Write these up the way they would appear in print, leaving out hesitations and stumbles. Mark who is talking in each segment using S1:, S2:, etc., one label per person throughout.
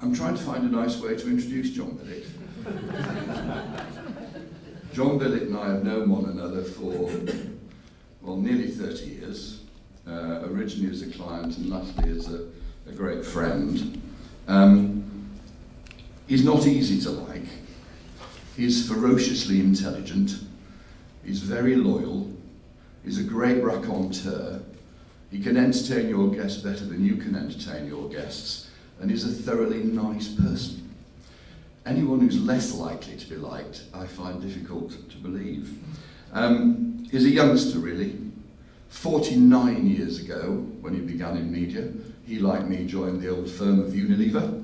S1: I'm trying to find a nice way to introduce John Billett. John Billett and I have known one another for, well, nearly 30 years. Originally as a client and latterly as a great friend. He's not easy to like. He's ferociously intelligent. He's very loyal. He's a great raconteur. He can entertain your guests better than you can entertain your guests. And he's a thoroughly nice person. Anyone who's less likely to be liked, I find difficult to believe. He's a youngster, really. 49 years ago, when he began in media, he, like me, joined the old firm of Unilever,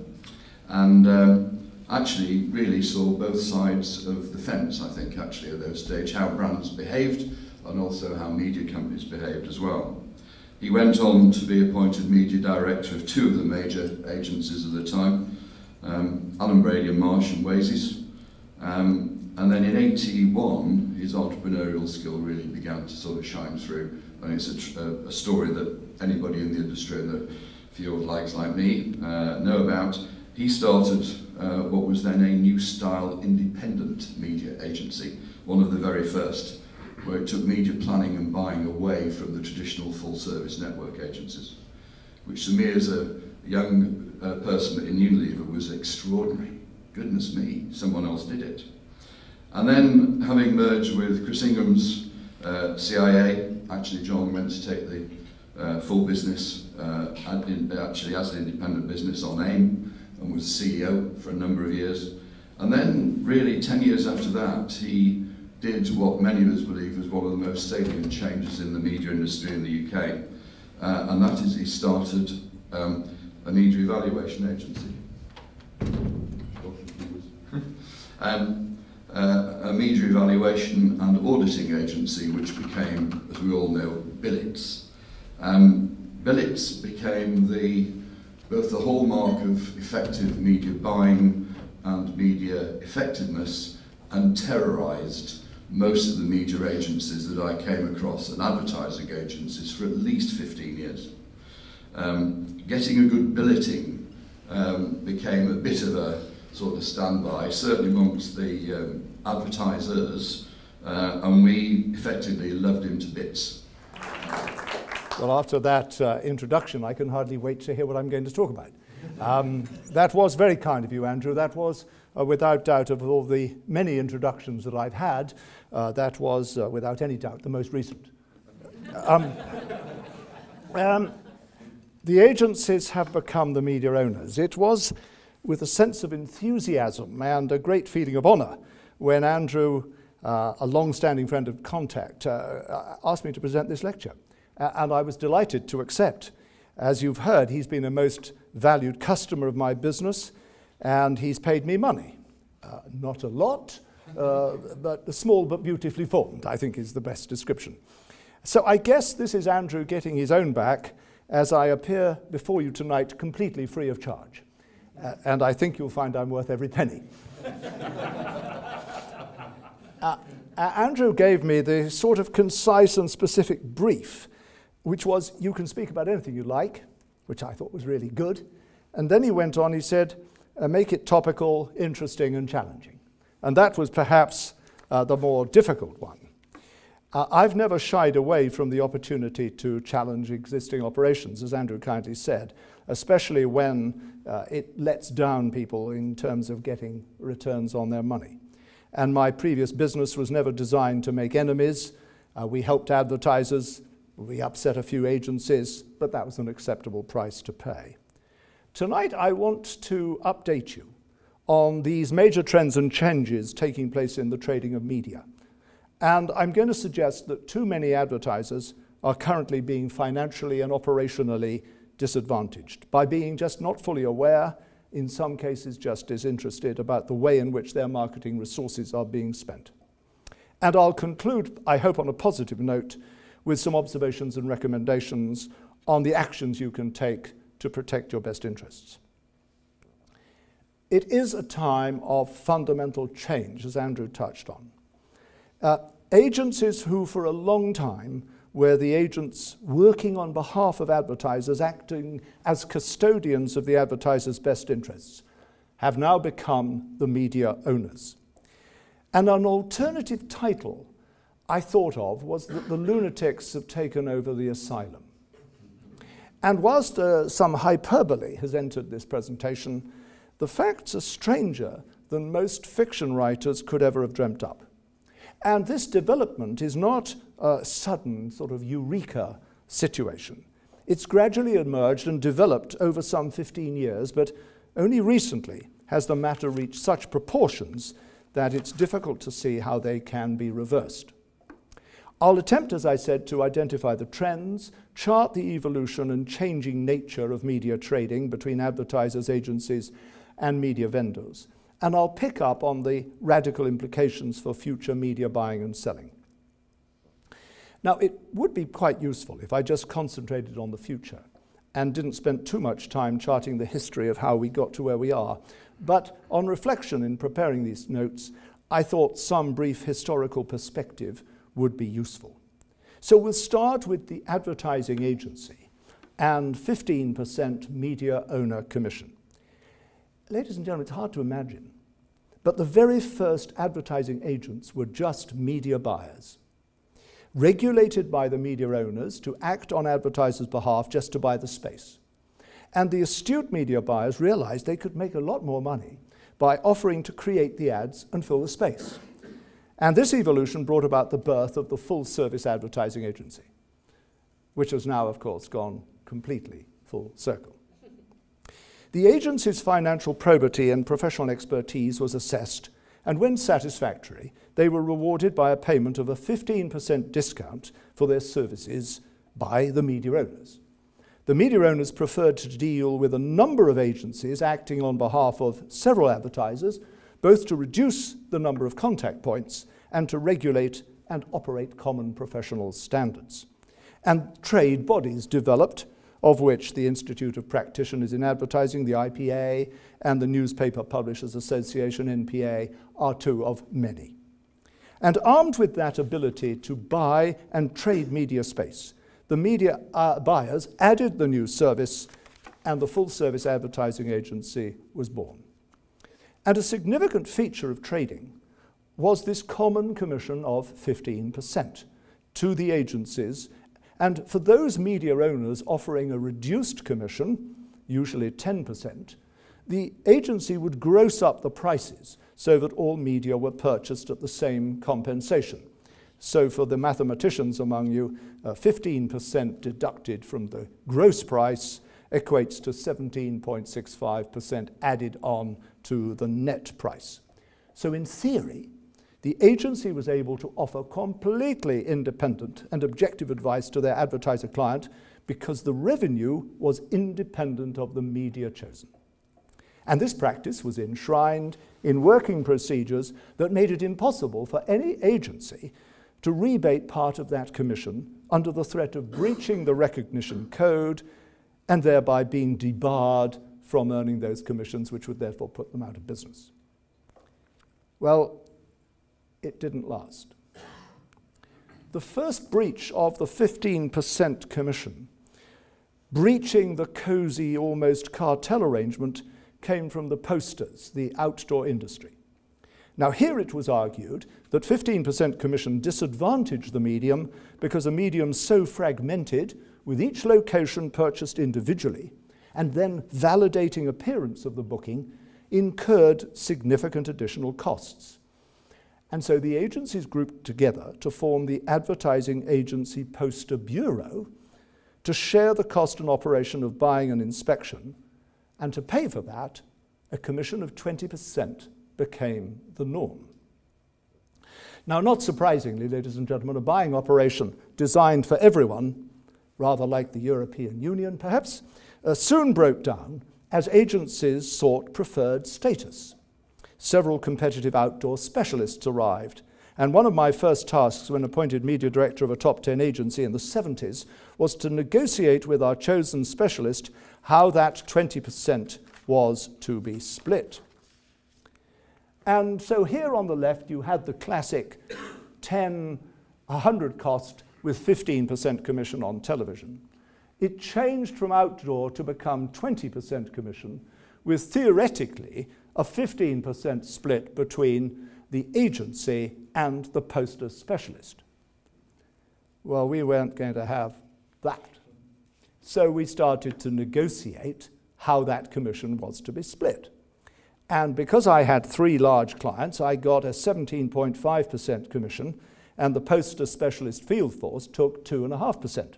S1: and actually really saw both sides of the fence, I think, actually, at that stage, how brands behaved, and also how media companies behaved as well. He went on to be appointed media director of two of the major agencies at the time, Allen Brady and Marsh and Waises. And then in '81, his entrepreneurial skill really began to sort of shine through. And it's a story that anybody in the industry in the field like me know about. He started what was then a new style independent media agency, one of the very first, where it took media planning and buying away from the traditional full-service network agencies, which to me as a young person in Unilever was extraordinary. Goodness me, someone else did it. And then, having merged with Chris Ingham's CIA, actually John went to take the full business, actually as an independent business on AIM, and was CEO for a number of years. And then, really, 10 years after that, he did what many of us believe was one of the most salient changes in the media industry in the UK, and that is he started a media evaluation agency. A media evaluation and auditing agency, which became, as we all know, Billett's. Billett's became both the hallmark of effective media buying and media effectiveness, and terrorised most of the media agencies that I came across, and advertising agencies, for at least 15 years. Getting a good billeting became a bit of a sort of standby, certainly amongst the advertisers, and we effectively loved him to bits.
S2: Well, after that introduction, I can hardly wait to hear what I'm going to talk about. That was very kind of you, Andrew. That was, without doubt, of all the many introductions that I've had, that was, without any doubt, the most recent. The agencies have become the media owners. It was with a sense of enthusiasm and a great feeling of honour when Andrew, a long-standing friend of contact, asked me to present this lecture. And I was delighted to accept. As you've heard, he's been a most valued customer of my business, and he's paid me money. Not a lot, but small but beautifully formed, I think is the best description. So I guess this is Andrew getting his own back as I appear before you tonight completely free of charge. And I think you'll find I'm worth every penny. Andrew gave me the sort of concise and specific brief, which was, you can speak about anything you like, which I thought was really good. And then he went on, he said, make it topical, interesting, and challenging. And that was perhaps the more difficult one. I've never shied away from the opportunity to challenge existing operations, as Andrew kindly said, especially when it lets down people in terms of getting returns on their money. And my previous business was never designed to make enemies. We helped advertisers, we upset a few agencies, but that was an acceptable price to pay. Tonight I want to update you on these major trends and changes taking place in the trading of media. And I'm going to suggest that too many advertisers are currently being financially and operationally disadvantaged by being just not fully aware, in some cases just disinterested about the way in which their marketing resources are being spent. And I'll conclude, I hope, on a positive note with some observations and recommendations on the actions you can take to protect your best interests. It is a time of fundamental change, as Andrew touched on. Agencies who for a long time were the agents working on behalf of advertisers, acting as custodians of the advertisers' best interests, have now become the media owners. And an alternative title I thought of was that the lunatics have taken over the asylum. And whilst some hyperbole has entered this presentation, the facts are stranger than most fiction writers could ever have dreamt up. And this development is not a sudden sort of eureka situation. It's gradually emerged and developed over some 15 years, but only recently has the matter reached such proportions that it's difficult to see how they can be reversed. I'll attempt, as I said, to identify the trends, chart the evolution and changing nature of media trading between advertisers, agencies, and media vendors. And I'll pick up on the radical implications for future media buying and selling. Now, it would be quite useful if I just concentrated on the future and didn't spend too much time charting the history of how we got to where we are. But on reflection in preparing these notes, I thought some brief historical perspective would be useful. So we'll start with the advertising agency and 15% media owner commission. Ladies and gentlemen, it's hard to imagine, but the very first advertising agents were just media buyers, regulated by the media owners to act on advertisers' behalf just to buy the space. And the astute media buyers realized they could make a lot more money by offering to create the ads and fill the space. And this evolution brought about the birth of the full-service advertising agency, which has now, of course, gone completely full circle. The agency's financial probity and professional expertise was assessed, and when satisfactory, they were rewarded by a payment of a 15% discount for their services by the media owners. The media owners preferred to deal with a number of agencies acting on behalf of several advertisers, both to reduce the number of contact points and to regulate and operate common professional standards. And trade bodies developed, of which the Institute of Practitioners in Advertising, the IPA, and the Newspaper Publishers Association, NPA, are two of many. And armed with that ability to buy and trade media space, the media buyers added the new service, and the full-service advertising agency was born. And a significant feature of trading was this common commission of 15% to the agencies, and for those media owners offering a reduced commission, usually 10%, the agency would gross up the prices so that all media were purchased at the same compensation. So for the mathematicians among you, 15% deducted from the gross price equates to 17.65% added on to the net price. So in theory, the agency was able to offer completely independent and objective advice to their advertiser client because the revenue was independent of the media chosen. And this practice was enshrined in working procedures that made it impossible for any agency to rebate part of that commission under the threat of breaching the recognition code and thereby being debarred from earning those commissions, which would therefore put them out of business. Well, it didn't last. The first breach of the 15% commission, breaching the cozy, almost cartel arrangement, came from the posters, the outdoor industry. Now here it was argued that 15% commission disadvantaged the medium because a medium so fragmented, with each location purchased individually, and then validating appearance of the booking, incurred significant additional costs. And so the agencies grouped together to form the Advertising Agency Poster Bureau to share the cost and operation of buying and inspection, and to pay for that, a commission of 20% became the norm. Now, not surprisingly, ladies and gentlemen, a buying operation designed for everyone, rather like the European Union perhaps, soon broke down as agencies sought preferred status. Several competitive outdoor specialists arrived, and one of my first tasks when appointed media director of a top 10 agency in the 70s was to negotiate with our chosen specialist how that 20% was to be split. And so here on the left you had the classic 10, 100 cost with 15% commission on television. It changed from outdoor to become 20% commission with theoretically a 15% split between the agency and the poster specialist. Well, we weren't going to have that. So we started to negotiate how that commission was to be split. And because I had 3 large clients, I got a 17.5% commission, and the poster specialist field force took 2.5%,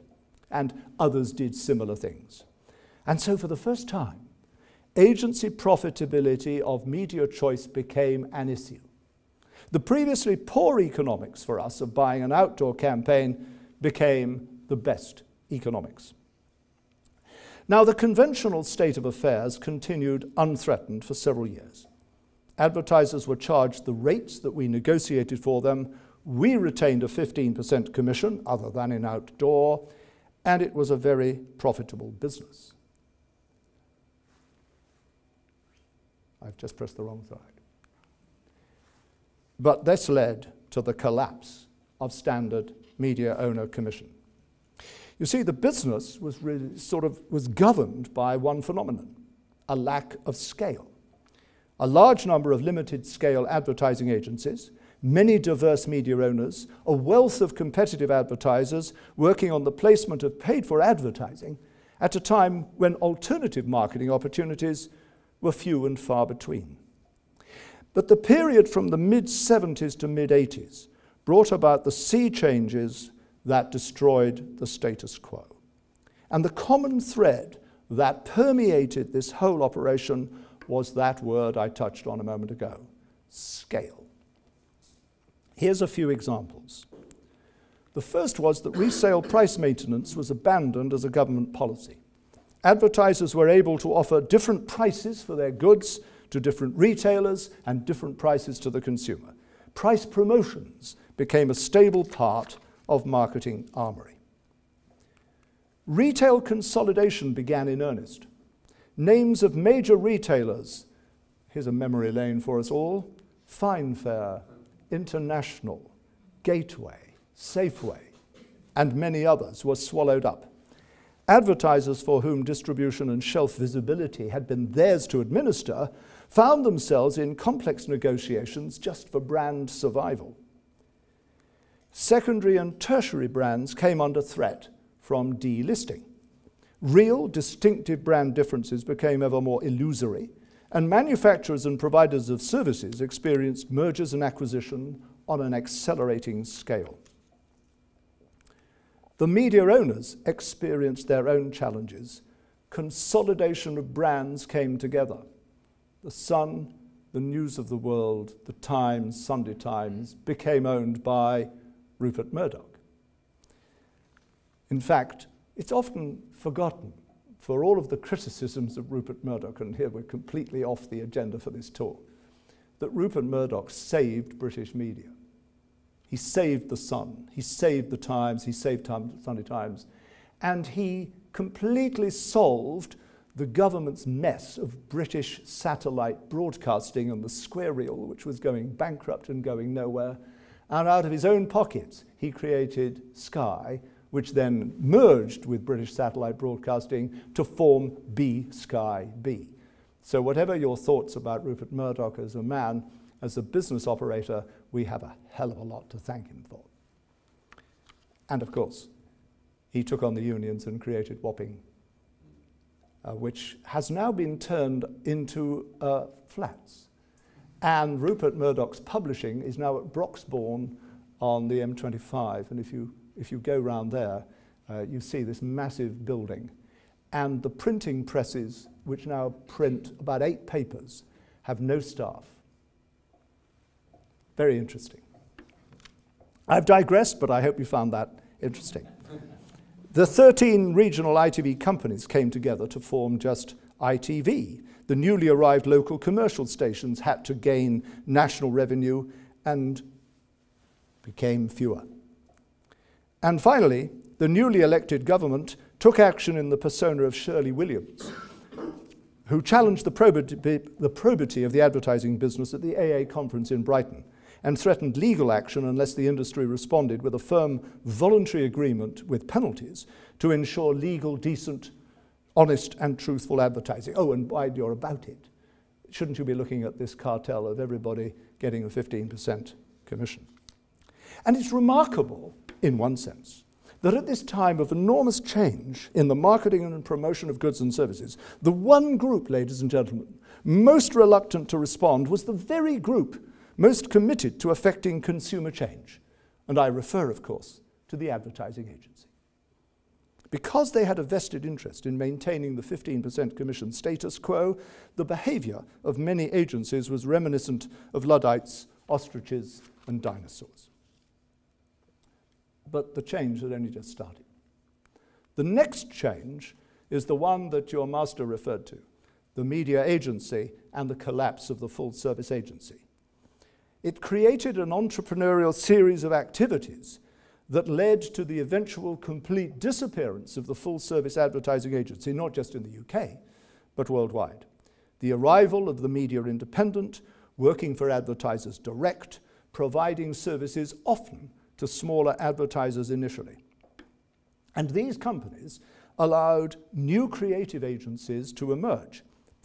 S2: and others did similar things. And so for the first time, agency profitability of media choice became an issue. The previously poor economics for us of buying an outdoor campaign became the best economics. Now, the conventional state of affairs continued unthreatened for several years. Advertisers were charged the rates that we negotiated for them. We retained a 15% commission, other than in outdoor, and it was a very profitable business. I've just pressed the wrong side. But this led to the collapse of standard media owner commission. You see, the business was really was governed by one phenomenon, a lack of scale. A large number of limited scale advertising agencies, many diverse media owners, a wealth of competitive advertisers working on the placement of paid for advertising at a time when alternative marketing opportunities were few and far between. But the period from the mid-70s to mid-80s brought about the sea changes that destroyed the status quo. And the common thread that permeated this whole operation was that word I touched on a moment ago, scale. Here's a few examples. The first was that resale price maintenance was abandoned as a government policy. Advertisers were able to offer different prices for their goods to different retailers and different prices to the consumer. Price promotions became a stable part of marketing armory. Retail consolidation began in earnest. Names of major retailers, here's a memory lane for us all, Fine Fair, International, Gateway, Safeway, and many others were swallowed up. Advertisers for whom distribution and shelf visibility had been theirs to administer found themselves in complex negotiations just for brand survival. Secondary and tertiary brands came under threat from delisting. Real, distinctive brand differences became ever more illusory, and manufacturers and providers of services experienced mergers and acquisition on an accelerating scale. The media owners experienced their own challenges. Consolidation of brands came together. The Sun, the News of the World, the Times, Sunday Times became owned by Rupert Murdoch. In fact, it's often forgotten, for all of the criticisms of Rupert Murdoch, and here we're completely off the agenda for this talk, that Rupert Murdoch saved British media. He saved the Sun, he saved the Times, he saved Sunday Times, and he completely solved the government's mess of British satellite broadcasting and the square reel, which was going bankrupt and going nowhere. And out of his own pockets, he created Sky, which then merged with British satellite broadcasting to form Sky B. So whatever your thoughts about Rupert Murdoch as a man, as a business operator, we have a hell of a lot to thank him for. And of course, he took on the unions and created Wapping, which has now been turned into flats. And Rupert Murdoch's publishing is now at Broxbourne on the M25. And if you go round there, you see this massive building. And the printing presses, which now print about 8 papers, have no staff. Very interesting. I've digressed, but I hope you found that interesting. The 13 regional ITV companies came together to form just ITV. The newly arrived local commercial stations had to gain national revenue and became fewer. And finally, the newly elected government took action in the persona of Shirley Williams, who challenged the probity of the advertising business at the AA conference in Brighton and threatened legal action unless the industry responded with a firm voluntary agreement with penalties to ensure legal, decent, honest and truthful advertising. Oh, and while you're about it, shouldn't you be looking at this cartel of everybody getting a 15% commission? And it's remarkable, in one sense, that at this time of enormous change in the marketing and promotion of goods and services, the one group, ladies and gentlemen, most reluctant to respond was the very group most committed to effecting consumer change. And I refer, of course, to the advertising agency. Because they had a vested interest in maintaining the 15% commission status quo, the behavior of many agencies was reminiscent of Luddites, ostriches, and dinosaurs. But the change had only just started. The next change is the one that your master referred to, the media agency and the collapse of the full-service agency. It created an entrepreneurial series of activities that led to the eventual complete disappearance of the full-service advertising agency, not just in the UK, but worldwide. The arrival of the media independent, working for advertisers direct, providing services often to smaller advertisers initially. And these companies allowed new creative agencies to emerge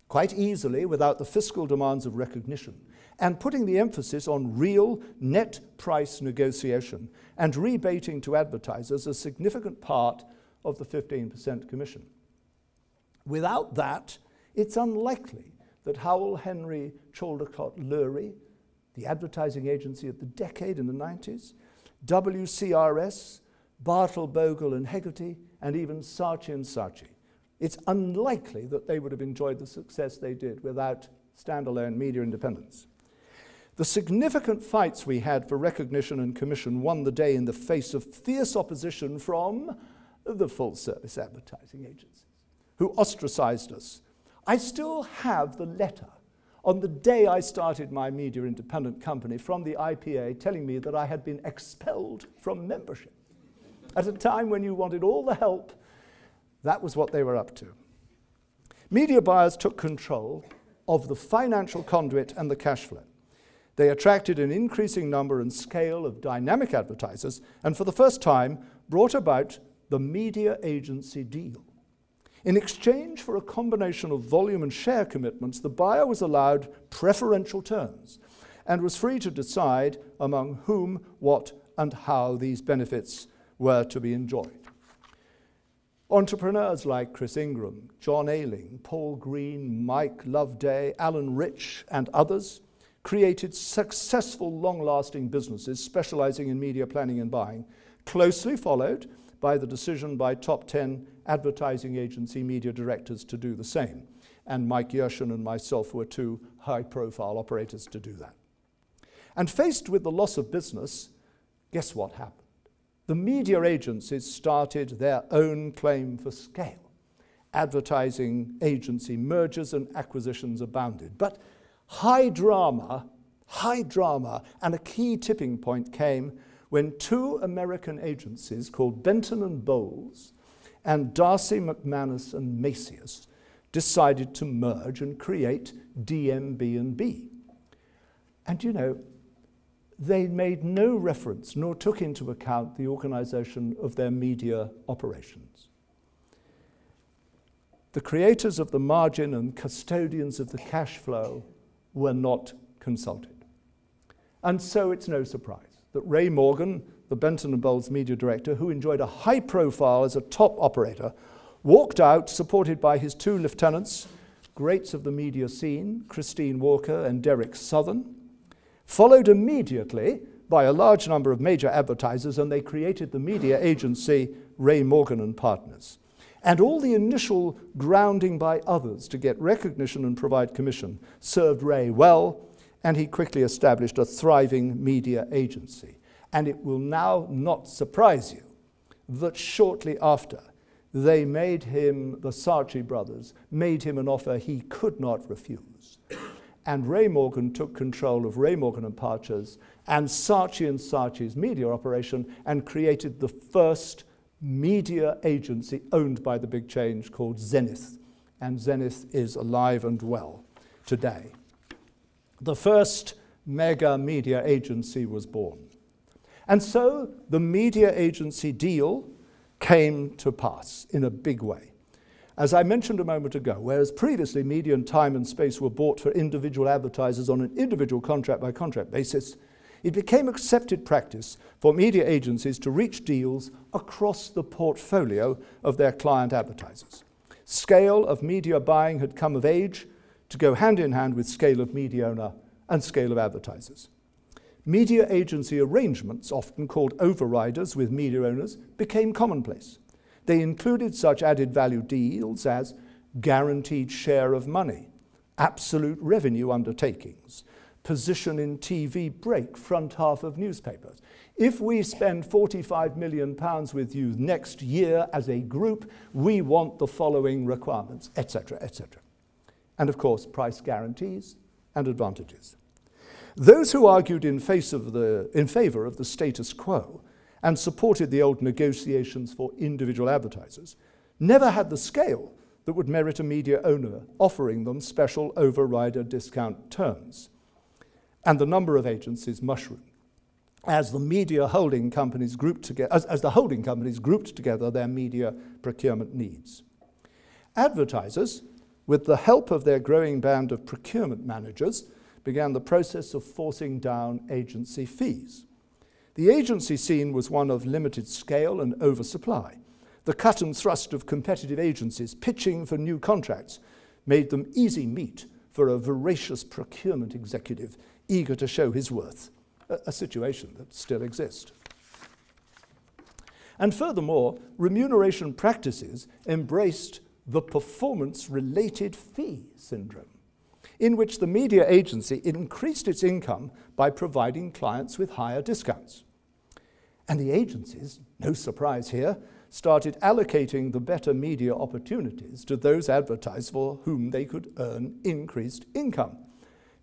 S2: quite easily without the fiscal demands of recognition, and putting the emphasis on real net price negotiation and rebating to advertisers a significant part of the 15% commission. Without that, it's unlikely that Howell Henry Chaldecott Lurie, the advertising agency of the decade in the 90s, WCRS, Bartle, Bogle and Hegarty, and even Saatchi & Saatchi. It's unlikely that they would have enjoyed the success they did without standalone media independence. The significant fights we had for recognition and commission won the day in the face of fierce opposition from the full-service advertising agencies, who ostracized us. I still have the letter on the day I started my media independent company from the IPA telling me that I had been expelled from membership. At a time when you wanted all the help, that was what they were up to. Media buyers took control of the financial conduit and the cash flow. They attracted an increasing number and scale of dynamic advertisers, and for the first time brought about the media agency deal. In exchange for a combination of volume and share commitments, the buyer was allowed preferential terms and was free to decide among whom, what, and how these benefits were to be enjoyed. Entrepreneurs like Chris Ingram, John Ayling, Paul Green, Mike Loveday, Alan Rich, and others created successful, long-lasting businesses specializing in media planning and buying, closely followed by the decision by top 10 advertising agency media directors to do the same. And Mike Yershin and myself were two high-profile operators to do that. And faced with the loss of business, guess what happened? The media agencies started their own claim for scale. Advertising agency mergers and acquisitions abounded. But high drama, and a key tipping point came when two American agencies called Benton and Bowles and Darcy, McManus and Macias decided to merge and create DMB&B. And you know, they made no reference nor took into account the organization of their media operations. The creators of the margin and custodians of the cash flow were not consulted. And so it's no surprise that Ray Morgan, the Benton and Bowles media director, who enjoyed a high profile as a top operator, walked out supported by his two lieutenants, greats of the media scene, Christine Walker and Derek Southern, followed immediately by a large number of major advertisers, and they created the media agency Ray Morgan and Partners. And all the initial grounding by others to get recognition and provide commission served Ray well, and he quickly established a thriving media agency. And it will now not surprise you that shortly after, they made him, the Saatchi brothers, made him an offer he could not refuse. And Ray Morgan took control of Ray Morgan and Partners and Saatchi & Saatchi's media operation and created the first media agency owned by the big change called Zenith. And Zenith is alive and well today. The first mega media agency was born. And so the media agency deal came to pass in a big way. As I mentioned a moment ago, whereas previously media and time and space were bought for individual advertisers on an individual contract-by-contract basis, it became accepted practice for media agencies to reach deals across the portfolio of their client advertisers. Scale of media buying had come of age to go hand in hand with scale of media owner and scale of advertisers. Media agency arrangements, often called overriders with media owners, became commonplace. They included such added value deals as guaranteed share of money, absolute revenue undertakings, position in TV break, front half of newspapers. If we spend £45 million with you next year as a group, we want the following requirements, etc., etc. And of course, price guarantees and advantages. Those who argued in favor of the status quo and supported the old negotiations for individual advertisers never had the scale that would merit a media owner offering them special overrider discount terms. And the number of agencies mushroomed as the media holding companies grouped together, as the holding companies grouped together their media procurement needs. Advertisers, with the help of their growing band of procurement managers, began the process of forcing down agency fees. The agency scene was one of limited scale and oversupply. The cut and thrust of competitive agencies pitching for new contracts made them easy meat for a voracious procurement executive eager to show his worth, a situation that still exists. And furthermore, remuneration practices embraced the performance-related fee syndrome, in which the media agency increased its income by providing clients with higher discounts. And the agencies, no surprise here, started allocating the better media opportunities to those advertisers for whom they could earn increased income.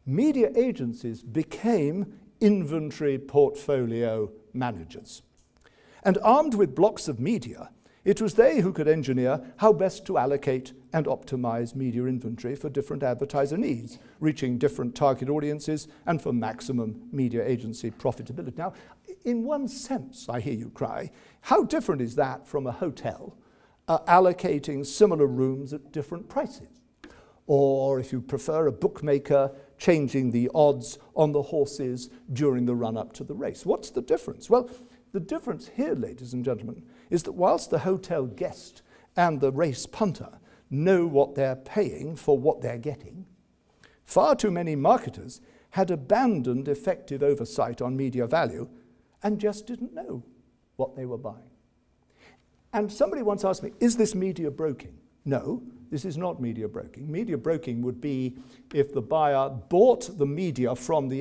S2: Media agencies became inventory portfolio managers. And armed with blocks of media, it was they who could engineer how best to allocate and optimize media inventory for different advertiser needs, reaching different target audiences and for maximum media agency profitability. Now, in one sense, I hear you cry, how different is that from a hotel allocating similar rooms at different prices? Or, if you prefer, a bookmaker changing the odds on the horses during the run-up to the race. What's the difference? Well, the difference here, ladies and gentlemen, is that whilst the hotel guest and the race punter know what they're paying for what they're getting, far too many marketers had abandoned effective oversight on media value and just didn't know what they were buying. And somebody once asked me, is this media broking? No, this is not media broking. Media broking would be if the buyer bought the media from the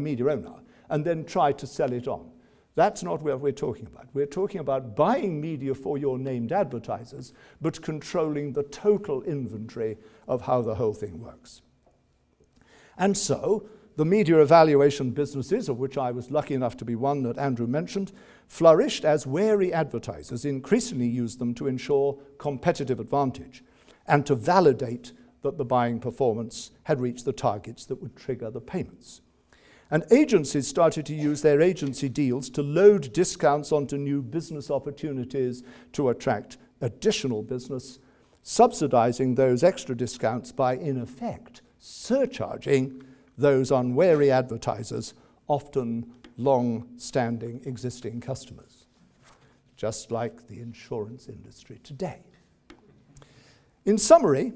S2: media owner and then tried to sell it on. That's not what we're talking about. We're talking about buying media for your named advertisers, but controlling the total inventory of how the whole thing works. And so, the media evaluation businesses, of which I was lucky enough to be one that Andrew mentioned, flourished as wary advertisers increasingly used them to ensure competitive advantage and to validate that the buying performance had reached the targets that would trigger the payments. And agencies started to use their agency deals to load discounts onto new business opportunities to attract additional business, subsidizing those extra discounts by, in effect, surcharging those unwary advertisers, often long-standing existing customers, just like the insurance industry today. In summary,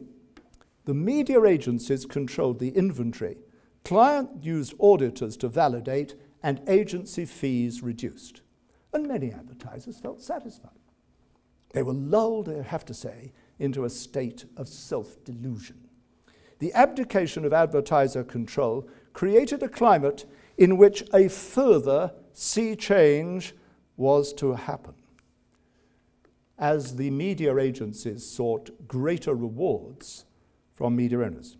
S2: the media agencies controlled the inventory, client used auditors to validate, and agency fees reduced. And many advertisers felt satisfied. They were lulled, I have to say, into a state of self-delusion. The abdication of advertiser control created a climate in which a further sea change was to happen. As the media agencies sought greater rewards from media owners.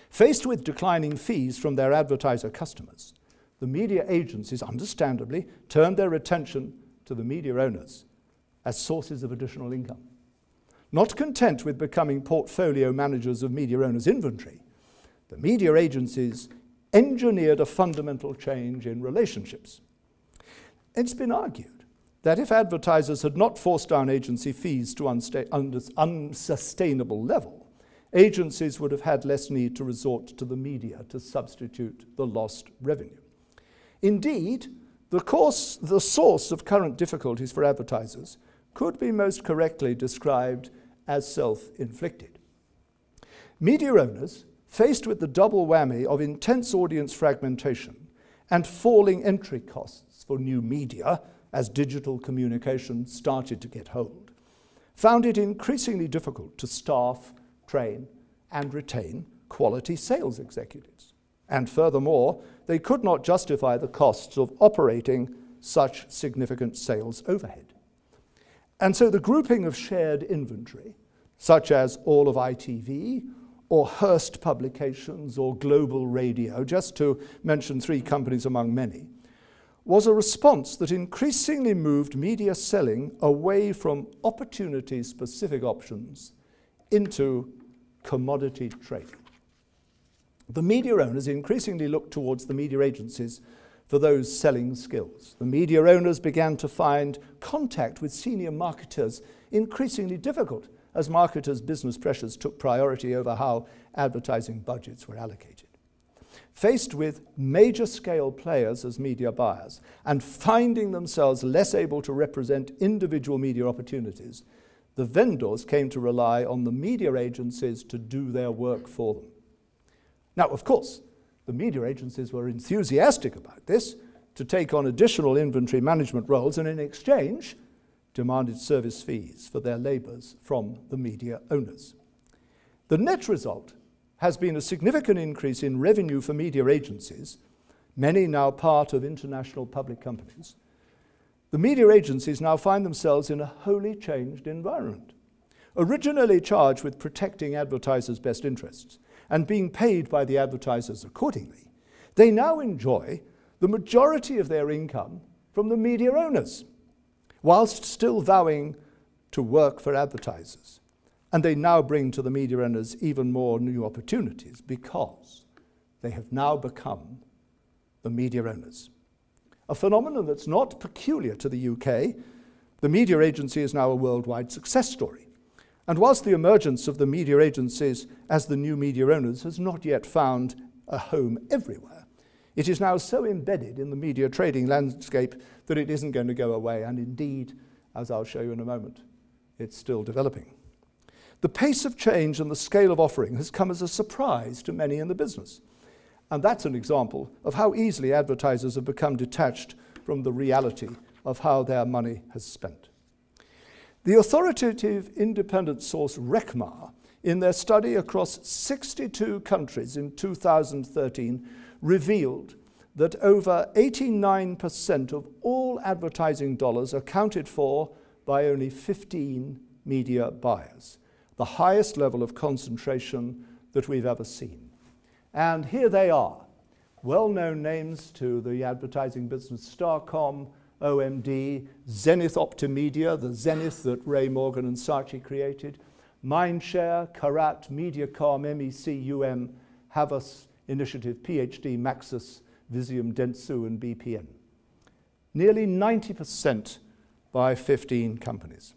S2: Faced with declining fees from their advertiser customers, the media agencies understandably turned their attention to the media owners as sources of additional income. Not content with becoming portfolio managers of media owners' inventory, the media agencies engineered a fundamental change in relationships. It's been argued that if advertisers had not forced down agency fees to unsustainable level, agencies would have had less need to resort to the media to substitute the lost revenue. Indeed, the source of current difficulties for advertisers could be most correctly described as self-inflicted. Media owners, faced with the double whammy of intense audience fragmentation and falling entry costs for new media as digital communication started to get hold, found it increasingly difficult to staff, train, and retain quality sales executives. And furthermore, they could not justify the costs of operating such significant sales overhead. And so the grouping of shared inventory, such as all of ITV, or Hearst Publications, or Global Radio, just to mention 3 companies among many, was a response that increasingly moved media selling away from opportunity-specific options into commodity trading. The media owners increasingly looked towards the media agencies for those selling skills. The media owners began to find contact with senior marketers increasingly difficult as marketers' business pressures took priority over how advertising budgets were allocated. Faced with major scale players as media buyers and finding themselves less able to represent individual media opportunities, the vendors came to rely on the media agencies to do their work for them. Now, of course, the media agencies were enthusiastic about this to take on additional inventory management roles, and in exchange, demanded service fees for their labors from the media owners. The net result has been a significant increase in revenue for media agencies, many now part of international public companies. The media agencies now find themselves in a wholly changed environment. Originally charged with protecting advertisers' best interests and being paid by the advertisers accordingly, they now enjoy the majority of their income from the media owners, whilst still vowing to work for advertisers. And they now bring to the media owners even more new opportunities because they have now become the media owners. A phenomenon that's not peculiar to the UK, the media agency is now a worldwide success story. And whilst the emergence of the media agencies as the new media owners has not yet found a home everywhere, it is now so embedded in the media trading landscape that it isn't going to go away, and indeed, as I'll show you in a moment, it's still developing. The pace of change and the scale of offering has come as a surprise to many in the business, and that's an example of how easily advertisers have become detached from the reality of how their money has spent. The authoritative independent source RECMA, in their study across 62 countries in 2013, revealed that over 89% of all advertising dollars are accounted for by only 15 media buyers, the highest level of concentration that we've ever seen. And here they are, well-known names to the advertising business: Starcom, OMD, Zenith Optimedia, the Zenith that Ray Morgan and Saatchi created, Mindshare, Karat, Mediacom, MEC, UM, Havas, Initiative, PhD, Maxis, Visium, Dentsu, and BPN. Nearly 90% by 15 companies.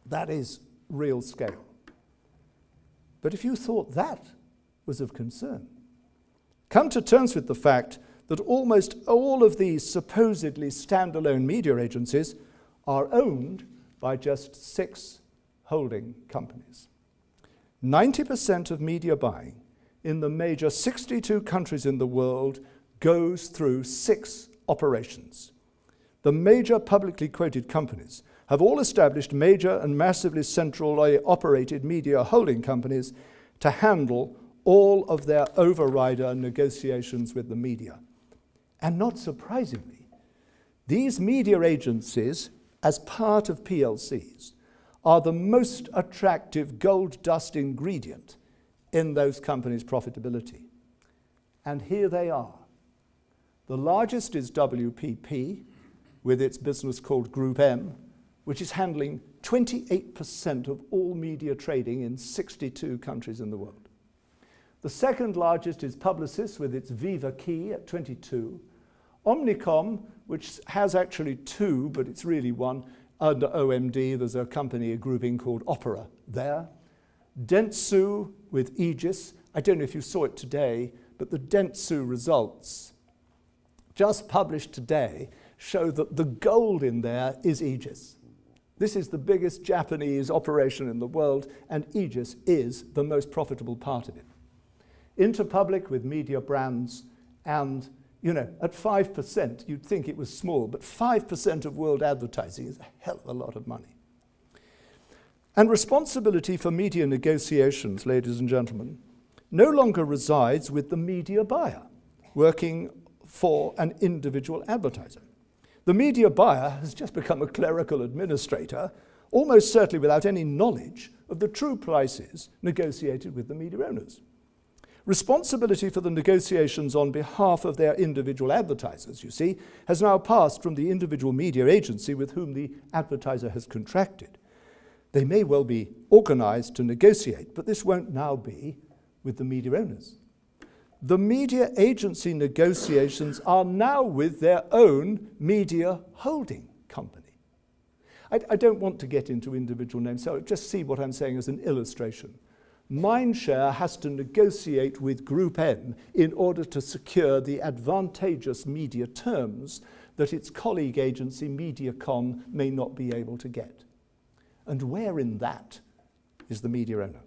S2: That is real scale. But if you thought that was of concern, come to terms with the fact that almost all of these supposedly standalone media agencies are owned by just 6 holding companies. 90% of media buying in the major 62 countries in the world goes through 6 operations. The major publicly quoted companies have all established major and massively centrally operated media holding companies to handle all of their overrider negotiations with the media. And not surprisingly, these media agencies, as part of PLCs, are the most attractive gold dust ingredient in those companies' profitability. And here they are. The largest is WPP, with its business called Group M, which is handling 28% of all media trading in 62 countries in the world. The second largest is Publicis, with its Viva Key at 22%, Omnicom, which has actually two, but it's really one. Under OMD, there's a company, a grouping called Opera there. Dentsu with Aegis. I don't know if you saw it today, but the Dentsu results, just published today, show that the gold in there is Aegis. This is the biggest Japanese operation in the world, and Aegis is the most profitable part of it. Interpublic with Media Brands, and you know, at 5%, you'd think it was small, but 5% of world advertising is a hell of a lot of money. And responsibility for media negotiations, ladies and gentlemen, no longer resides with the media buyer working for an individual advertiser. The media buyer has just become a clerical administrator, almost certainly without any knowledge of the true prices negotiated with the media owners. Responsibility for the negotiations on behalf of their individual advertisers, you see, has now passed from the individual media agency with whom the advertiser has contracted. They may well be organized to negotiate, but this won't now be with the media owners. The media agency negotiations are now with their own media holding company. I don't want to get into individual names, so just see what I'm saying as an illustration. Mindshare has to negotiate with Group M in order to secure the advantageous media terms that its colleague agency, Mediacom, may not be able to get. And where in that is the media owner?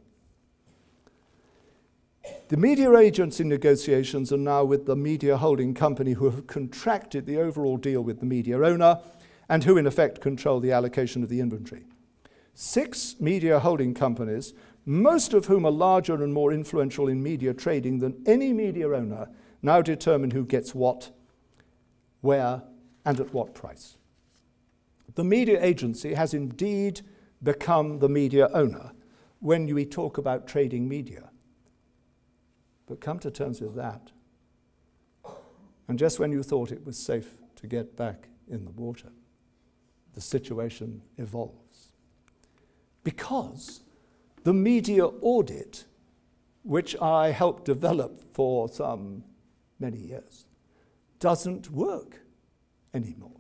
S2: The media agency negotiations are now with the media holding company who have contracted the overall deal with the media owner and who in effect control the allocation of the inventory. 6 media holding companies, most of whom are larger and more influential in media trading than any media owner, now determine who gets what, where, and at what price. The media agency has indeed become the media owner when we talk about trading media. But come to terms with that. And just when you thought it was safe to get back in the water, the situation evolves. Because the media audit, which I helped develop for some many years, doesn't work anymore.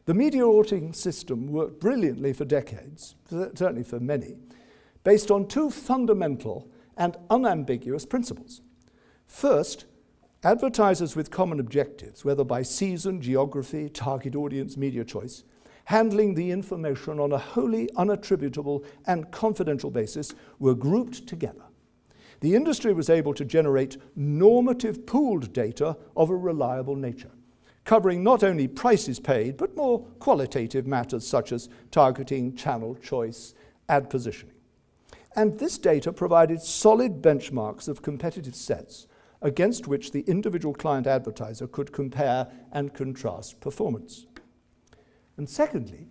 S2: The media auditing system worked brilliantly for decades, certainly for many, based on 2 fundamental and unambiguous principles. First, advertisers with common objectives, whether by season, geography, target audience, media choice, handling the information on a wholly unattributable and confidential basis, were grouped together. The industry was able to generate normative pooled data of a reliable nature, covering not only prices paid, but more qualitative matters such as targeting, channel choice, ad positioning. And this data provided solid benchmarks of competitive sets against which the individual client advertiser could compare and contrast performance. And secondly,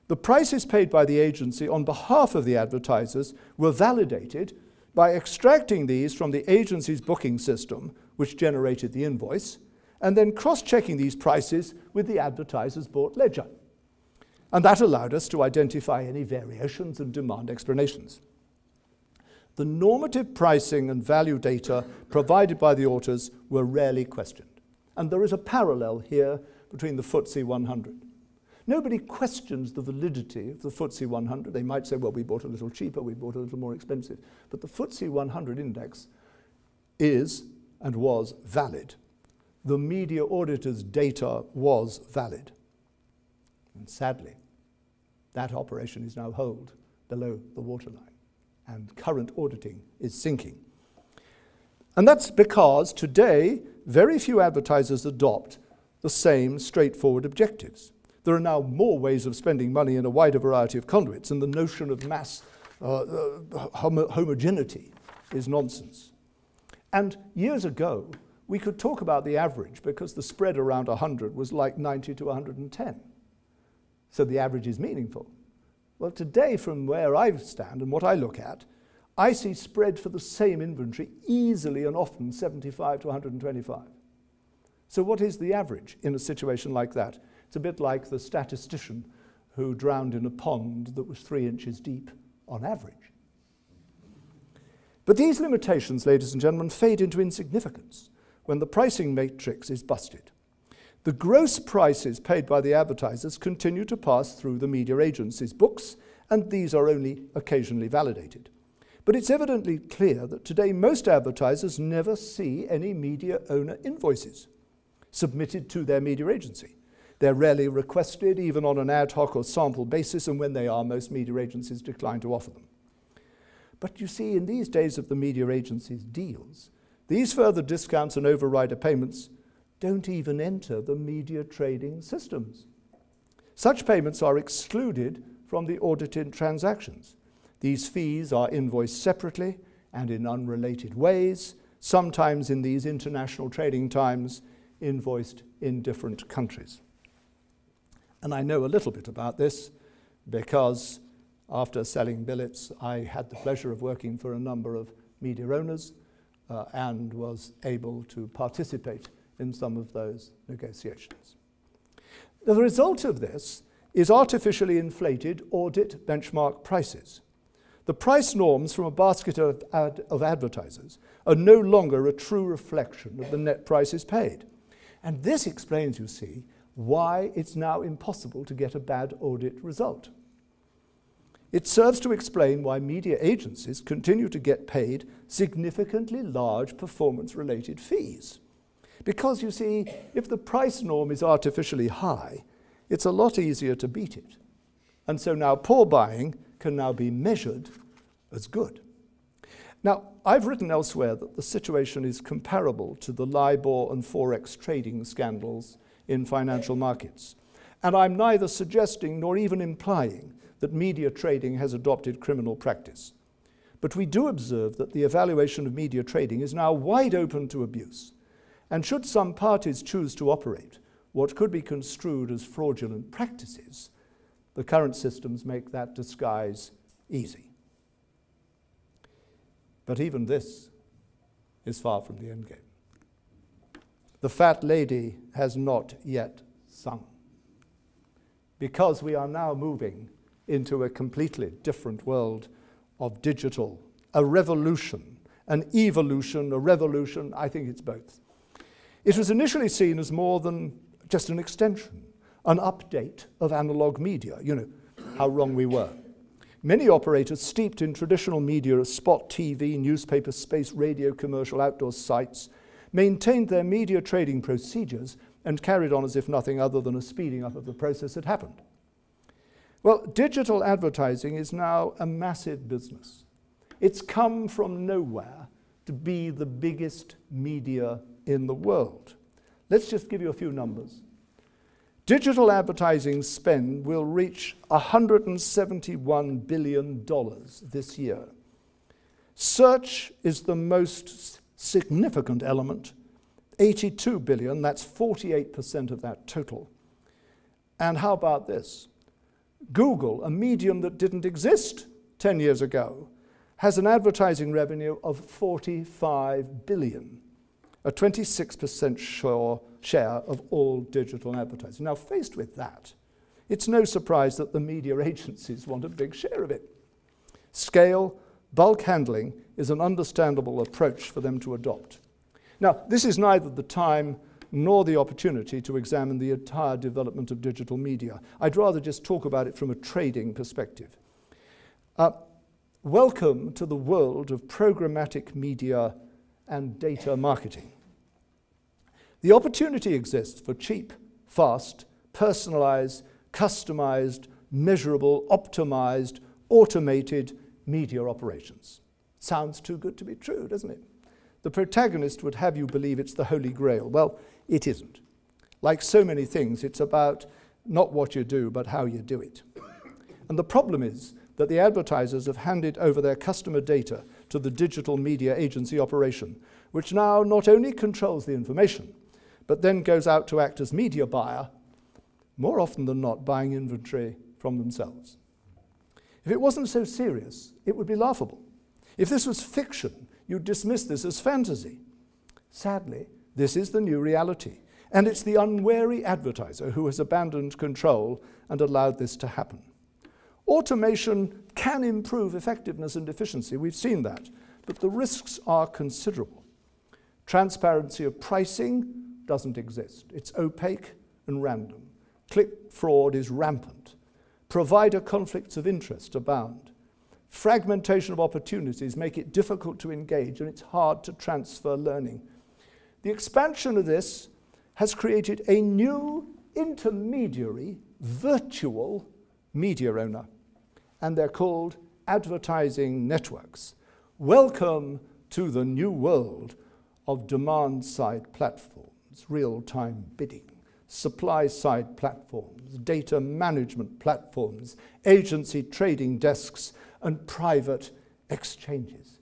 S2: the prices paid by the agency on behalf of the advertisers were validated by extracting these from the agency's booking system, which generated the invoice, and then cross-checking these prices with the advertiser's bought ledger. And that allowed us to identify any variations and demand explanations. The normative pricing and value data provided by the authors were rarely questioned. And there is a parallel here between the FTSE 100. Nobody questions the validity of the FTSE 100. They might say, well, we bought a little cheaper, we bought a little more expensive. But the FTSE 100 index is and was valid. The media auditor's data was valid. And sadly, that operation is now held below the waterline, and current auditing is sinking. And that's because today, very few advertisers adopt the same straightforward objectives. There are now more ways of spending money in a wider variety of conduits, and the notion of mass homogeneity is nonsense. And years ago, we could talk about the average because the spread around 100 was like 90 to 110. So the average is meaningful. Well, today, from where I stand and what I look at, I see spread for the same inventory easily and often 75 to 125. So what is the average in a situation like that? It's a bit like the statistician who drowned in a pond that was 3 inches deep on average. But these limitations, ladies and gentlemen, fade into insignificance when the pricing matrix is busted. The gross prices paid by the advertisers continue to pass through the media agencies' books, and these are only occasionally validated. But it's evidently clear that today most advertisers never see any media owner invoices submitted to their media agency. They're rarely requested, even on an ad hoc or sample basis, and when they are, most media agencies decline to offer them. But you see, in these days of the media agencies' deals, these further discounts and overrider payments don't even enter the media trading systems. Such payments are excluded from the audited transactions. These fees are invoiced separately and in unrelated ways, sometimes in these international trading times, invoiced in different countries. And I know a little bit about this because after selling Billett, I had the pleasure of working for a number of media owners and was able to participate in some of those negotiations. The result of this is artificially inflated audit benchmark prices. The price norms from a basket of advertisers are no longer a true reflection of the net prices paid. And this explains, you see, why it's now impossible to get a bad audit result. It serves to explain why media agencies continue to get paid significantly large performance-related fees. Because, you see, if the price norm is artificially high, it's a lot easier to beat it. And so now poor buying can now be measured as good. Now, I've written elsewhere that the situation is comparable to the LIBOR and Forex trading scandals in financial markets. And I'm neither suggesting nor even implying that media trading has adopted criminal practice. But we do observe that the evaluation of media trading is now wide open to abuse. And should some parties choose to operate what could be construed as fraudulent practices, the current systems make that disguise easy. But even this is far from the endgame. The fat lady has not yet sung, because we are now moving into a completely different world of digital, a revolution, an evolution, a revolution. I think it's both. It was initially seen as more than just an extension, an update of analog media. You know, how wrong we were. Many operators steeped in traditional media as spot TV, newspaper space, radio, commercial, outdoor sites, maintained their media trading procedures and carried on as if nothing other than a speeding up of the process had happened. Well, digital advertising is now a massive business. It's come from nowhere to be the biggest media in the world. Let's just give you a few numbers. Digital advertising spend will reach $171 billion this year. Search is the most significant element, $82 billion, that's 48% of that total. And how about this? Google, a medium that didn't exist 10 years ago, has an advertising revenue of $45 billion, a 26% share of all digital advertising. Now, faced with that, it's no surprise that the media agencies want a big share of it. Scale, bulk handling is an understandable approach for them to adopt. Now, this is neither the time nor the opportunity to examine the entire development of digital media. I'd rather just talk about it from a trading perspective. Welcome to the world of programmatic media and data marketing. The opportunity exists for cheap, fast, personalized, customized, measurable, optimized, automated media operations. Sounds too good to be true, doesn't it? The protagonist would have you believe it's the Holy Grail. Well, it isn't. Like so many things, it's about not what you do, but how you do it. And the problem is that the advertisers have handed over their customer data to the digital media agency operation, which now not only controls the information, but then goes out to act as media buyer, more often than not buying inventory from themselves. If it wasn't so serious, it would be laughable. If this was fiction, you'd dismiss this as fantasy. Sadly, this is the new reality, and it's the unwary advertiser who has abandoned control and allowed this to happen. Automation can improve effectiveness and efficiency, we've seen that, but the risks are considerable. Transparency of pricing, doesn't exist. It's opaque and random. Click fraud is rampant. Provider conflicts of interest abound. Fragmentation of opportunities make it difficult to engage, and it's hard to transfer learning. The expansion of this has created a new intermediary, virtual media owner, and they're called advertising networks. Welcome to the new world of demand-side platforms, real-time bidding, supply-side platforms, data management platforms, agency trading desks, and private exchanges.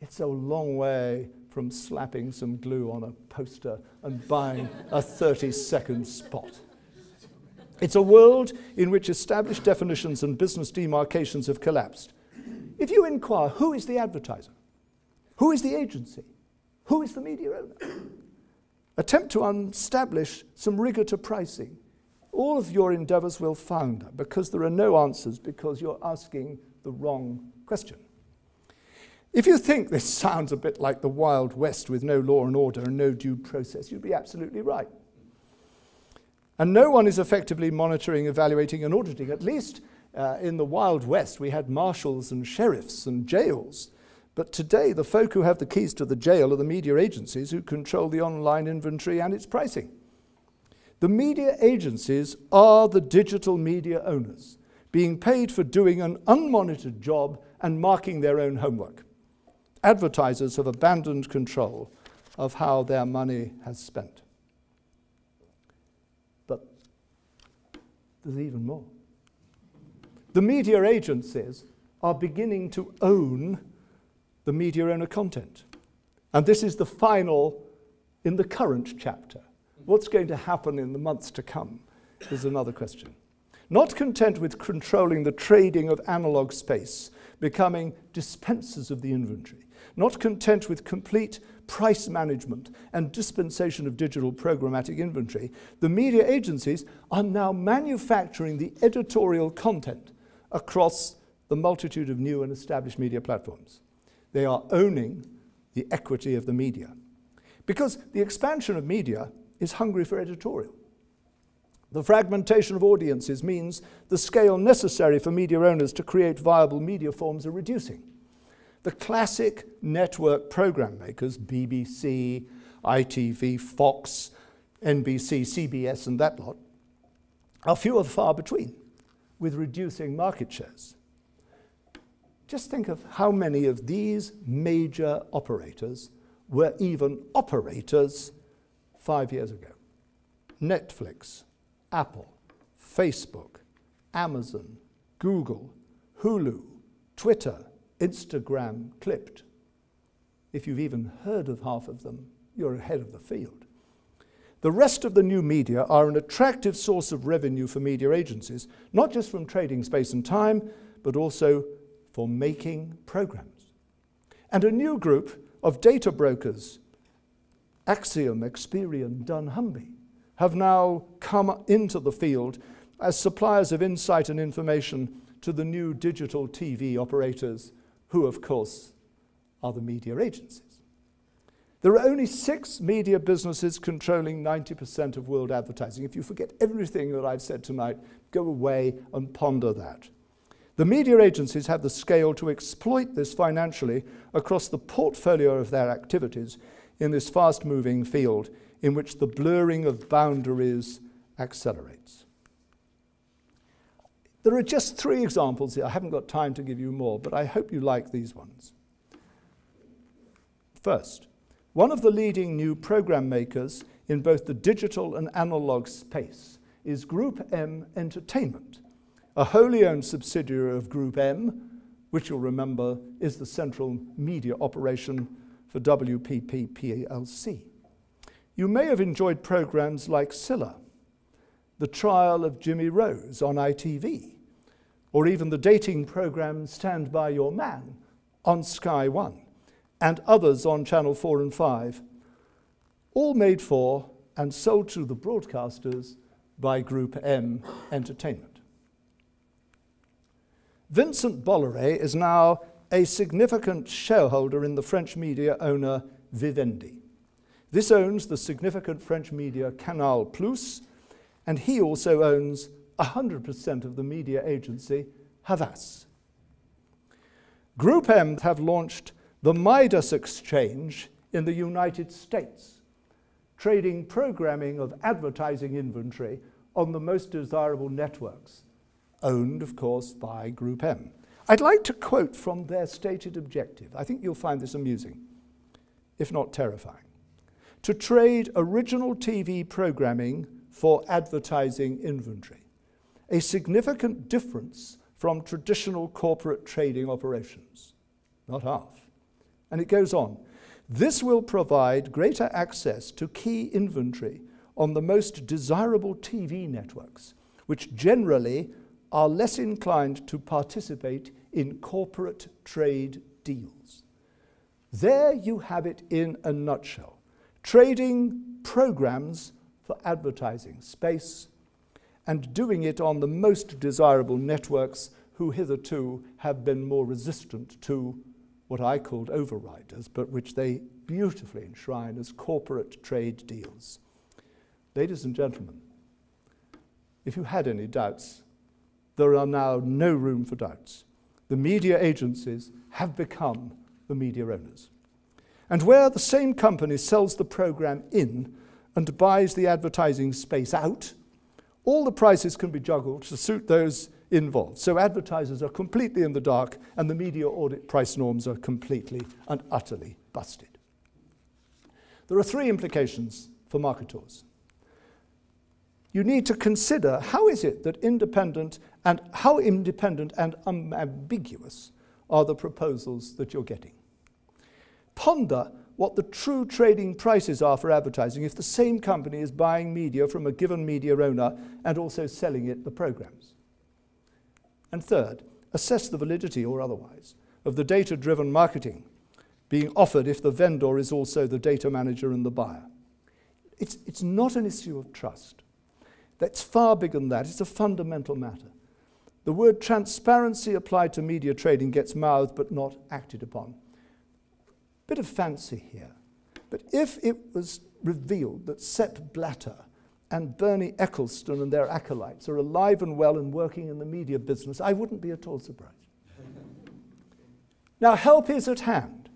S2: It's a long way from slapping some glue on a poster and buying a 30-second spot. It's a world in which established definitions and business demarcations have collapsed. If you inquire, who is the advertiser? Who is the agency? Who is the media owner? Attempt to establish some rigor to pricing. All of your endeavors will founder because there are no answers, because you're asking the wrong question. If you think this sounds a bit like the Wild West with no law and order and no due process, you'd be absolutely right. And no one is effectively monitoring, evaluating, and auditing. At least in the Wild West, we had marshals and sheriffs and jails. But today, the folk who have the keys to the jail are the media agencies who control the online inventory and its pricing. The media agencies are the digital media owners, being paid for doing an unmonitored job and marking their own homework. Advertisers have abandoned control of how their money has spent. But there's even more. The media agencies are beginning to own the media owner content. And this is the final in the current chapter. What's going to happen in the months to come is another question. Not content with controlling the trading of analog space, becoming dispensers of the inventory, not content with complete price management and dispensation of digital programmatic inventory, the media agencies are now manufacturing the editorial content across the multitude of new and established media platforms. They are owning the equity of the media. Because the expansion of media is hungry for editorial. The fragmentation of audiences means the scale necessary for media owners to create viable media forms are reducing. The classic network program makers, BBC, ITV, Fox, NBC, CBS, and that lot, are few and far between, with reducing market shares. Just think of how many of these major operators were even operators 5 years ago. Netflix, Apple, Facebook, Amazon, Google, Hulu, Twitter, Instagram, Clipped. If you've even heard of half of them, you're ahead of the field. The rest of the new media are an attractive source of revenue for media agencies, not just from trading space and time, but also for making programs. And a new group of data brokers, Axiom, Experian, dunnhumby, have now come into the field as suppliers of insight and information to the new digital TV operators, who, of course, are the media agencies. There are only 6 media businesses controlling 90% of world advertising. If you forget everything that I've said tonight, go away and ponder that. The media agencies have the scale to exploit this financially across the portfolio of their activities in this fast-moving field in which the blurring of boundaries accelerates. There are just 3 examples here. I haven't got time to give you more, but I hope you like these ones. First, one of the leading new program makers in both the digital and analog space is Group M Entertainment, a wholly owned subsidiary of Group M, which you'll remember is the central media operation for WPP plc. You may have enjoyed programs like Scylla, The Trial of Jimmy Rose on ITV, or even the dating program Stand By Your Man on Sky One, and others on Channel 4 and 5, all made for and sold to the broadcasters by Group M Entertainment. Vincent Bolloré is now a significant shareholder in the French media owner Vivendi. This owns the significant French media Canal Plus, and he also owns 100% of the media agency Havas. Group M have launched the Midas Exchange in the United States, trading programming of advertising inventory on the most desirable networks, owned, of course, by Group M. I'd like to quote from their stated objective. I think you'll find this amusing, if not terrifying. To trade original TV programming for advertising inventory, a significant difference from traditional corporate trading operations, not half. And it goes on. This will provide greater access to key inventory on the most desirable TV networks, which generally are less inclined to participate in corporate trade deals. There you have it in a nutshell. Trading programs for advertising space and doing it on the most desirable networks who hitherto have been more resistant to what I called overriders, but which they beautifully enshrine as corporate trade deals. Ladies and gentlemen, if you had any doubts, there are now no room for doubts. The media agencies have become the media owners. And where the same company sells the program in and buys the advertising space out, all the prices can be juggled to suit those involved. So advertisers are completely in the dark and the media audit price norms are completely and utterly busted. There are three implications for marketers. You need to consider how is it that how independent and unambiguous are the proposals that you're getting. Ponder what the true trading prices are for advertising if the same company is buying media from a given media owner and also selling it the programs. And third, assess the validity or otherwise of the data-driven marketing being offered if the vendor is also the data manager and the buyer. It's not an issue of trust. That's far bigger than that. It's a fundamental matter. The word transparency applied to media trading gets mouthed but not acted upon. Bit of fancy here. But if it was revealed that Sepp Blatter and Bernie Ecclestone and their acolytes are alive and well and working in the media business, I wouldn't be at all surprised. Now, help is at hand.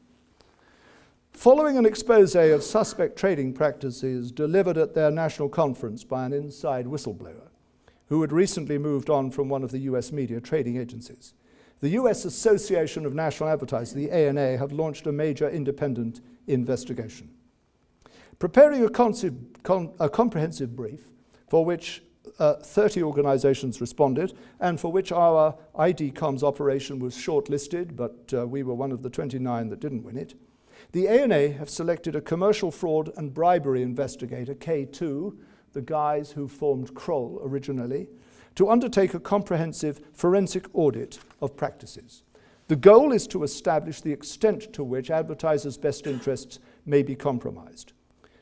S2: Following an expose of suspect trading practices delivered at their national conference by an inside whistleblower who had recently moved on from one of the US media trading agencies, the US Association of National Advertisers, the ANA, have launched a major independent investigation. Preparing a comprehensive brief for which 30 organizations responded and for which our ID Comms operation was shortlisted, but we were one of the 29 that didn't win it, the ANA have selected a commercial fraud and bribery investigator, K2, the guys who formed Kroll originally, to undertake a comprehensive forensic audit of practices. The goal is to establish the extent to which advertisers' best interests may be compromised.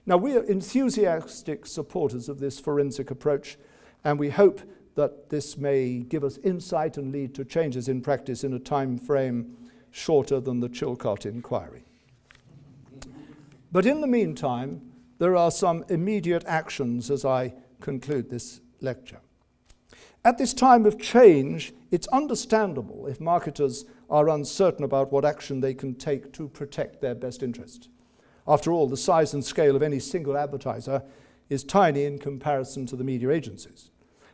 S2: Now, we are enthusiastic supporters of this forensic approach, and we hope that this may give us insight and lead to changes in practice in a time frame shorter than the Chilcot inquiry. But in the meantime, there are some immediate actions as I conclude this lecture. At this time of change, it's understandable if marketers are uncertain about what action they can take to protect their best interests. After all, the size and scale of any single advertiser is tiny in comparison to the media agencies.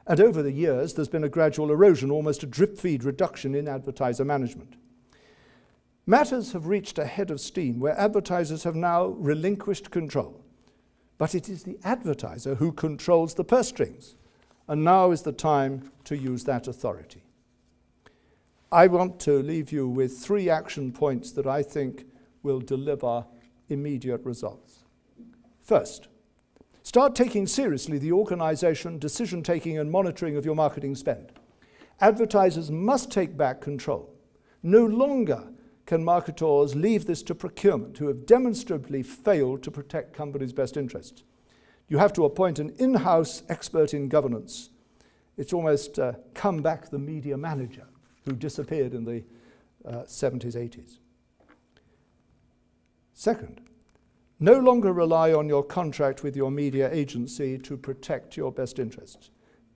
S2: And over the years, there's been a gradual erosion, almost a drip-feed reduction in advertiser management. Matters have reached a head of steam where advertisers have now relinquished control. But it is the advertiser who controls the purse strings. And now is the time to use that authority. I want to leave you with 3 action points that I think will deliver immediate results. First, start taking seriously the organization, decision-taking, and monitoring of your marketing spend. Advertisers must take back control. No longer can marketers leave this to procurement, who have demonstrably failed to protect companies' best interests. You have to appoint an in-house expert in governance. It's almost come back the media manager who disappeared in the 70s, 80s. Second, No longer rely on your contract with your media agency to protect your best interests,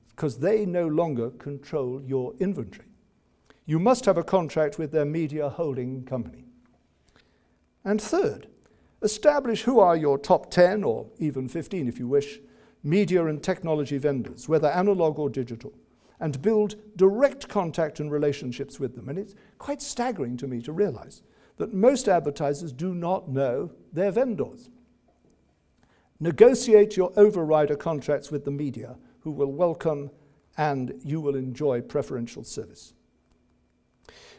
S2: because they no longer control your inventory. You must have a contract with their media holding company. And third, establish who are your top 10, or even 15 if you wish, media and technology vendors, whether analog or digital, and build direct contact and relationships with them. And it's quite staggering to me to realize that most advertisers do not know their vendors. Negotiate your overrider contracts with the media, who will welcome and you will enjoy preferential service.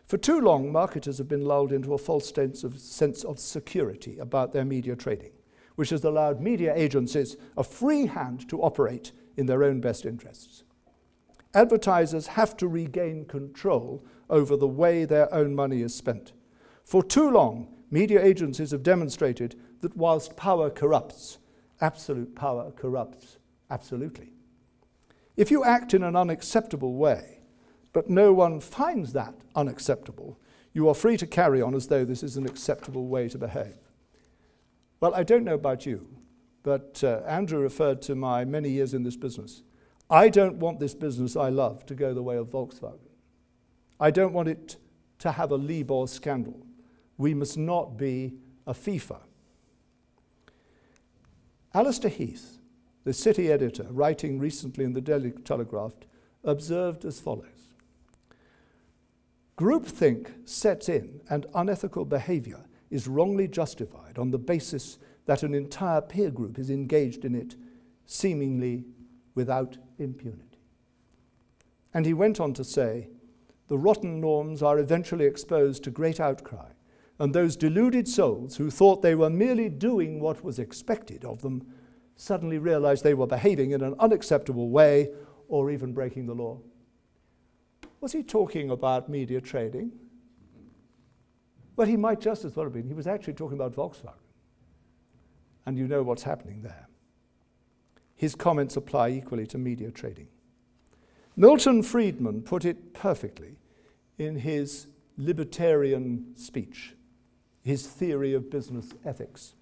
S2: For too long, marketers have been lulled into a false sense of security about their media trading, which has allowed media agencies a free hand to operate in their own best interests. Advertisers have to regain control over the way their own money is spent. For too long, media agencies have demonstrated that whilst power corrupts, absolute power corrupts absolutely. If you act in an unacceptable way, but no one finds that unacceptable, you are free to carry on as though this is an acceptable way to behave. Well, I don't know about you, but Andrew referred to my many years in this business. I don't want this business I love to go the way of Volkswagen. I don't want it to have a Libor scandal. We must not be a FIFA. Alistair Heath, the city editor, writing recently in the Daily Telegraph, observed as follows. Groupthink sets in and unethical behavior is wrongly justified on the basis that an entire peer group is engaged in it, seemingly without impunity. And he went on to say, the rotten norms are eventually exposed to great outcry, and those deluded souls who thought they were merely doing what was expected of them suddenly realized they were behaving in an unacceptable way or even breaking the law. Was he talking about media trading? Well, he might just as well have been. He was actually talking about Volkswagen. And you know what's happening there. His comments apply equally to media trading. Milton Friedman put it perfectly in his libertarian speech, his theory of business ethics.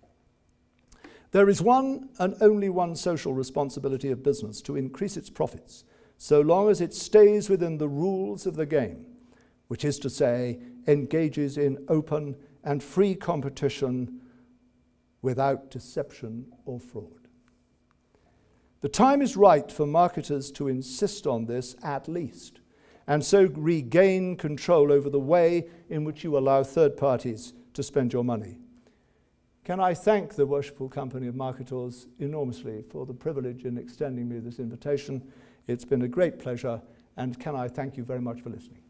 S2: There is one and only one social responsibility of business: to increase its profits, so long as it stays within the rules of the game, which is to say, engages in open and free competition without deception or fraud. The time is right for marketers to insist on this at least, and so regain control over the way in which you allow third parties to spend your money. Can I thank the Worshipful Company of Marketers enormously for the privilege in extending me this invitation. It's been a great pleasure, and can I thank you very much for listening.